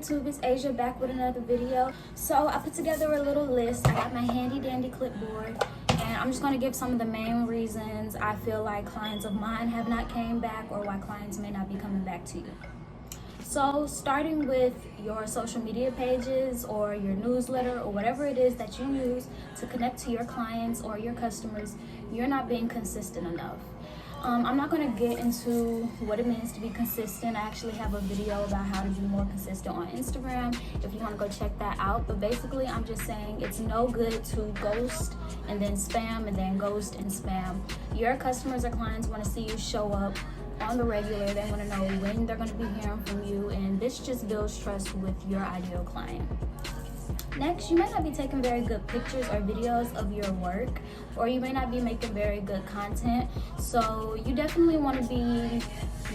YouTube? It's Asia back with another video. So I put together a little list. I got my handy dandy clipboard, and I'm just going to give some of the main reasons I feel like clients of mine have not came back, or why clients may not be coming back to you. So starting with your social media pages or your newsletter or whatever it is that you use to connect to your clients or your customers, you're not being consistent enough. I'm not going to get into what it means to be consistent. I actually have a video about how to be more consistent on Instagram if you want to go check that out. But basically, I'm just saying it's no good to ghost and then spam and then ghost and spam. Your customers or clients want to see you show up on the regular. They want to know when they're going to be hearing from you, and this just builds trust with your ideal client. Next, you may not be taking very good pictures or videos of your work, or you may not be making very good content. So you definitely want to be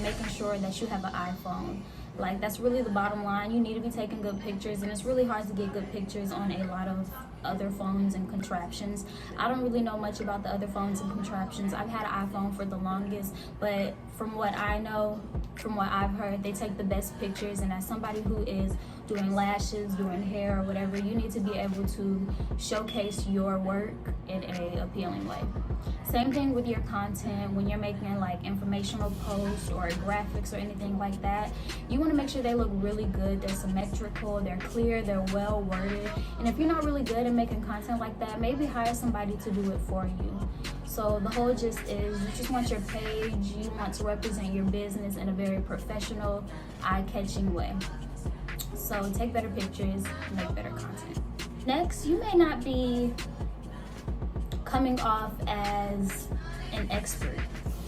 making sure that you have an iPhone. Like, that's really the bottom line. You need to be taking good pictures, and it's really hard to get good pictures on a lot of other phones and contraptions. I don't really know much about the other phones and contraptions. I've had an iPhone for the longest, but from what I know, from what I've heard, they take the best pictures. And as somebody who is doing lashes, doing hair, or whatever, you need to be able to showcase your work in an appealing way. Same thing with your content. When you're making like informational posts or graphics or anything like that, you want to make sure they look really good. They're symmetrical, they're clear, they're well worded. And if you're not really good at making content like that, maybe hire somebody to do it for you. So the whole gist is, you just want your page, you want to represent your business in a very professional, eye-catching way. So take better pictures, make better content. Next, you may not be coming off as an expert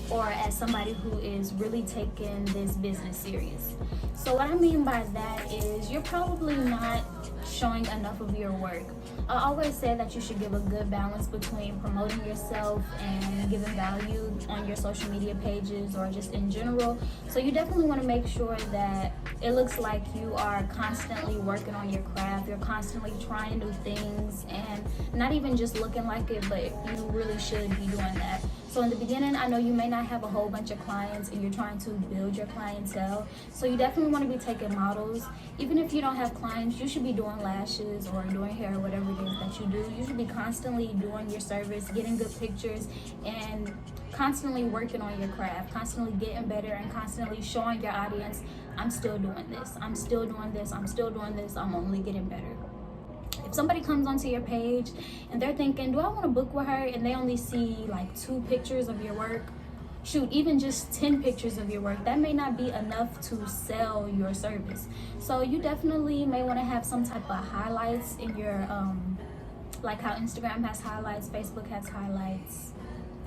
or as somebody who is really taking this business serious. So what I mean by that is, you're probably not showing enough of your work. I always say that you should give a good balance between promoting yourself and giving value on your social media pages or just in general. So you definitely want to make sure that it looks like you are constantly working on your craft. You're constantly trying new things, and not even just looking like it, but you really should be doing that. So in the beginning, I know you may not have a whole bunch of clients and you're trying to build your clientele. So you definitely want to be taking models. Even if you don't have clients, you should be doing lashes or doing hair or whatever it is that you do. You should be constantly doing your service, getting good pictures, and constantly working on your craft, constantly getting better, and constantly showing your audience, I'm still doing this, I'm still doing this, I'm still doing this, I'm only getting better. If somebody comes onto your page and they're thinking, do I want to book with her, and they only see like 2 pictures of your work, shoot, even just 10 pictures of your work, that may not be enough to sell your service. So you definitely may want to have some type of highlights in your like how Instagram has highlights, Facebook has highlights.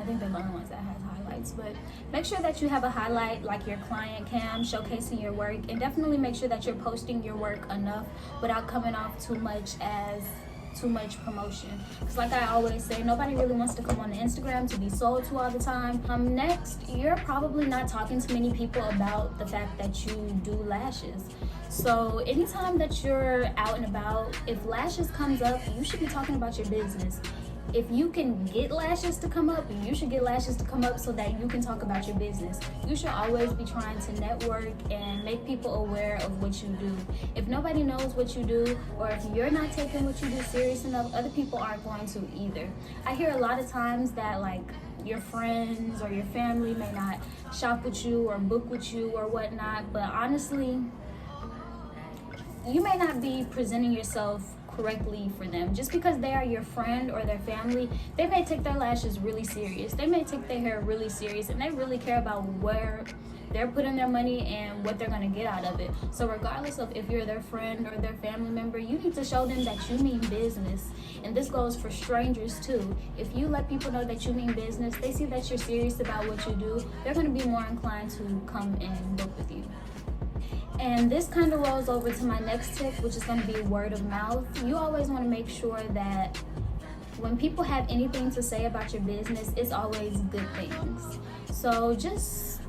I think they're the only ones that has highlights, but make sure that you have a highlight like your client cam showcasing your work, and definitely make sure that you're posting your work enough without coming off too much promotion. Because like I always say, nobody really wants to come on the Instagram to be sold to all the time. Next, you're probably not talking to many people about the fact that you do lashes. So anytime that you're out and about, if lashes comes up, you should be talking about your business. If you can get lashes to come up, you should get lashes to come up so that you can talk about your business. You should always be trying to network and make people aware of what you do. If nobody knows what you do, or if you're not taking what you do serious enough, other people aren't going to either. I hear a lot of times that like your friends or your family may not shop with you or book with you or whatnot, but honestly, you may not be presenting yourself correctly for them. Just because they are your friend or their family, they may take their lashes really serious, they may take their hair really serious, and they really care about where they're putting their money and what they're going to get out of it. So regardless of if you're their friend or their family member, you need to show them that you mean business. And this goes for strangers too. If you let people know that you mean business, they see that you're serious about what you do, they're going to be more inclined to come and book with you. And this kind of rolls over to my next tip, which is going to be word of mouth. You always want to make sure that when people have anything to say about your business, it's always good things. So just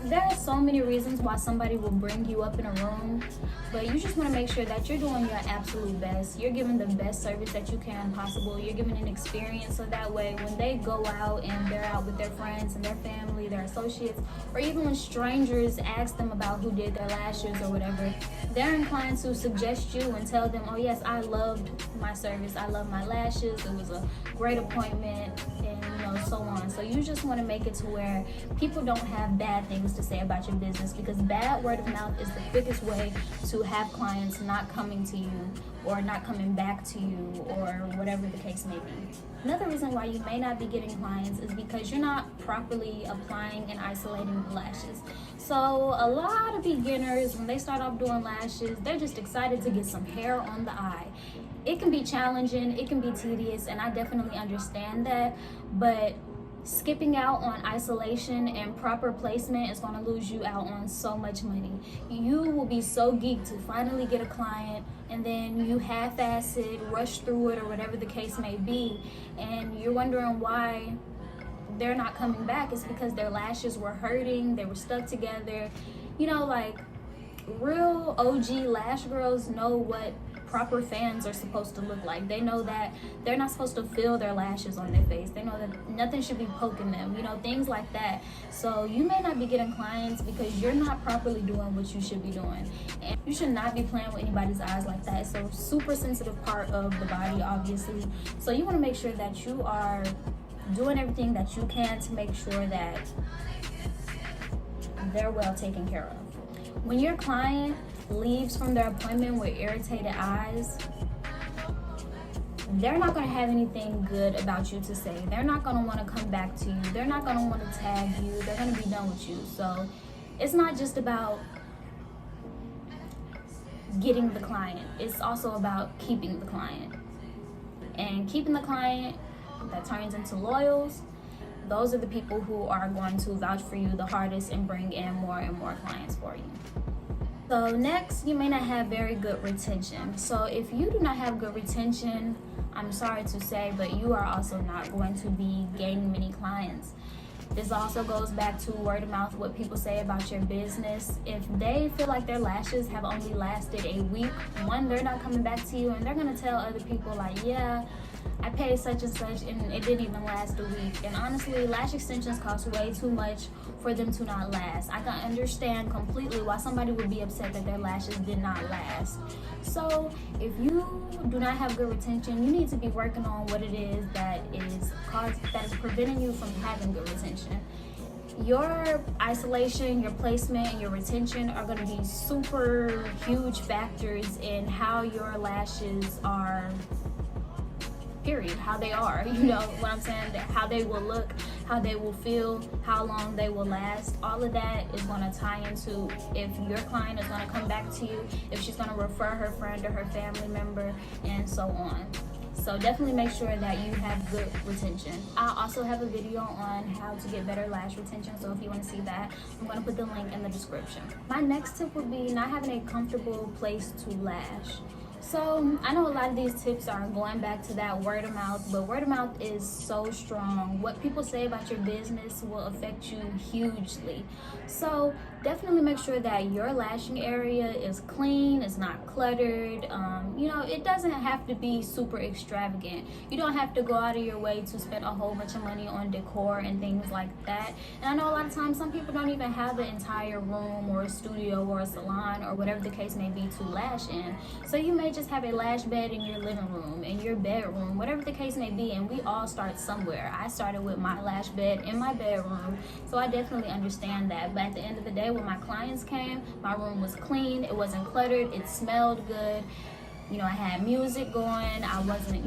There are so many reasons why somebody will bring you up in a room, but you just want to make sure that you're doing your absolute best. You're giving the best service that you can possible. You're giving an experience, so that way when they go out and they're out with their friends and their family, their associates, or even when strangers ask them about who did their lashes or whatever, they're inclined to suggest you and tell them, oh yes, I loved my service, I love my lashes, it was a great appointment, and so on. So you just want to make it to where people don't have bad things to say about your business, because bad word of mouth is the quickest way to have clients not coming to you or not coming back to you, or whatever the case may be. Another reason why you may not be getting clients is because you're not properly applying and isolating the lashes. So a lot of beginners, when they start off doing lashes, they're just excited to get some hair on the eye. It can be challenging, it can be tedious, and I definitely understand that, but skipping out on isolation and proper placement is going to lose you out on so much money. You will be so geeked to finally get a client, and then you half-ass it, rush through it, or whatever the case may be, and you're wondering why they're not coming back. It's because their lashes were hurting, they were stuck together. Like real OG lash girls know what proper fans are supposed to look like. They know that they're not supposed to feel their lashes on their face. They know that nothing should be poking them, things like that. So you may not be getting clients because you're not properly doing what you should be doing. And you should not be playing with anybody's eyes like that. It's a super sensitive part of the body, obviously. So you want to make sure that you are doing everything that you can to make sure that they're well taken care of. When your client leaves from their appointment with irritated eyes, they're not going to have anything good about you to say. They're not going to want to come back to you. They're not going to want to tag you. They're going to be done with you. So it's not just about getting the client. It's also about keeping the client. And keeping the client that turns into loyals, those are the people who are going to vouch for you the hardest and bring in more and more clients for you. So next, you may not have very good retention. So if you do not have good retention, I'm sorry to say, but you are also not going to be gaining many clients. This also goes back to word of mouth, what people say about your business. If they feel like their lashes have only lasted a week, one, they're not coming back to you, and they're gonna tell other people like, yeah, I paid such and such and it didn't even last a week. And honestly, lash extensions cost way too much for them to not last. I can understand completely why somebody would be upset that their lashes did not last. So if you do not have good retention, you need to be working on what it is that is preventing you from having good retention. Your isolation, your placement, and your retention are going to be super huge factors in how your lashes are, period, how they are, what I'm saying, how they will look, how they will feel, how long they will last. All of that is going to tie into if your client is going to come back to you, if she's going to refer her friend or her family member, and so on. So definitely make sure that you have good retention. I also have a video on how to get better lash retention, so if you want to see that, I'm going to put the link in the description. My next tip would be not having a comfortable place to lash. So I know a lot of these tips are going back to that word of mouth, but word of mouth is so strong. What people say about your business will affect you hugely. So definitely make sure that your lashing area is clean, it's not cluttered. It doesn't have to be super extravagant. You don't have to go out of your way to spend a whole bunch of money on decor and things like that. And I know a lot of times some people don't even have the entire room or a studio or a salon or whatever the case may be to lash in. So you may just have a lash bed in your living room, in your bedroom, whatever the case may be, and we all start somewhere. I started with my lash bed in my bedroom, so I definitely understand that. But at the end of the day, when my clients came, my room was clean, it wasn't cluttered, it smelled good, I had music going, I wasn't,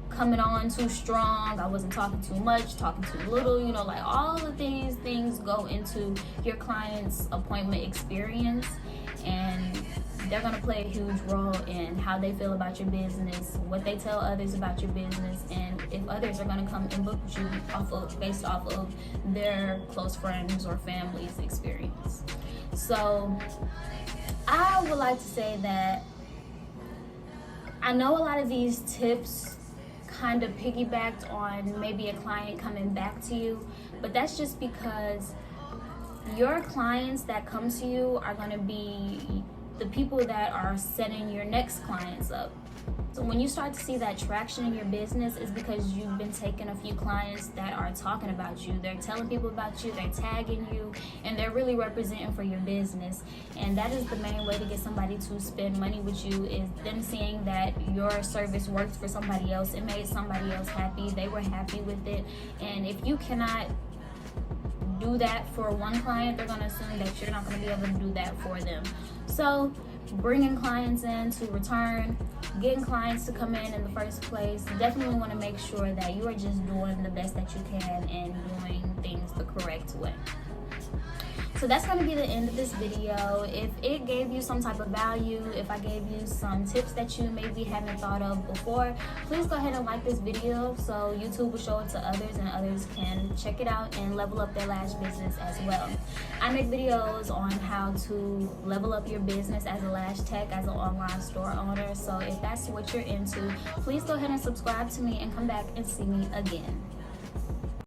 coming on too strong, I wasn't talking too much, talking too little, all of these things go into your client's appointment experience, and they're going to play a huge role in how they feel about your business, what they tell others about your business, and if others are going to come and book you based off of their close friends or family's experience. So I would like to say that I know a lot of these tips kind of piggybacked on maybe a client coming back to you, but that's just because your clients that come to you are going to be the people that are setting your next clients up. So when you start to see that traction in your business, it's because you've been taking a few clients that are talking about you. They're telling people about you, they're tagging you, and they're really representing for your business. And that is the main way to get somebody to spend money with you, is them seeing that your service worked for somebody else. It made somebody else happy. They were happy with it. And if you cannot do that for one client, they're going to assume that you're not going to be able to do that for them. So bringing clients in to return, getting clients to come in the first place, definitely want to make sure that you are just doing the best that you can and doing things the correct way. So that's going to be the end of this video. If it gave you some type of value, if I gave you some tips that you maybe haven't thought of before, please go ahead and like this video so YouTube will show it to others and others can check it out and level up their lash business as well. I make videos on how to level up your business as a lash tech, as an online store owner. So if that's what you're into, please go ahead and subscribe to me and come back and see me again.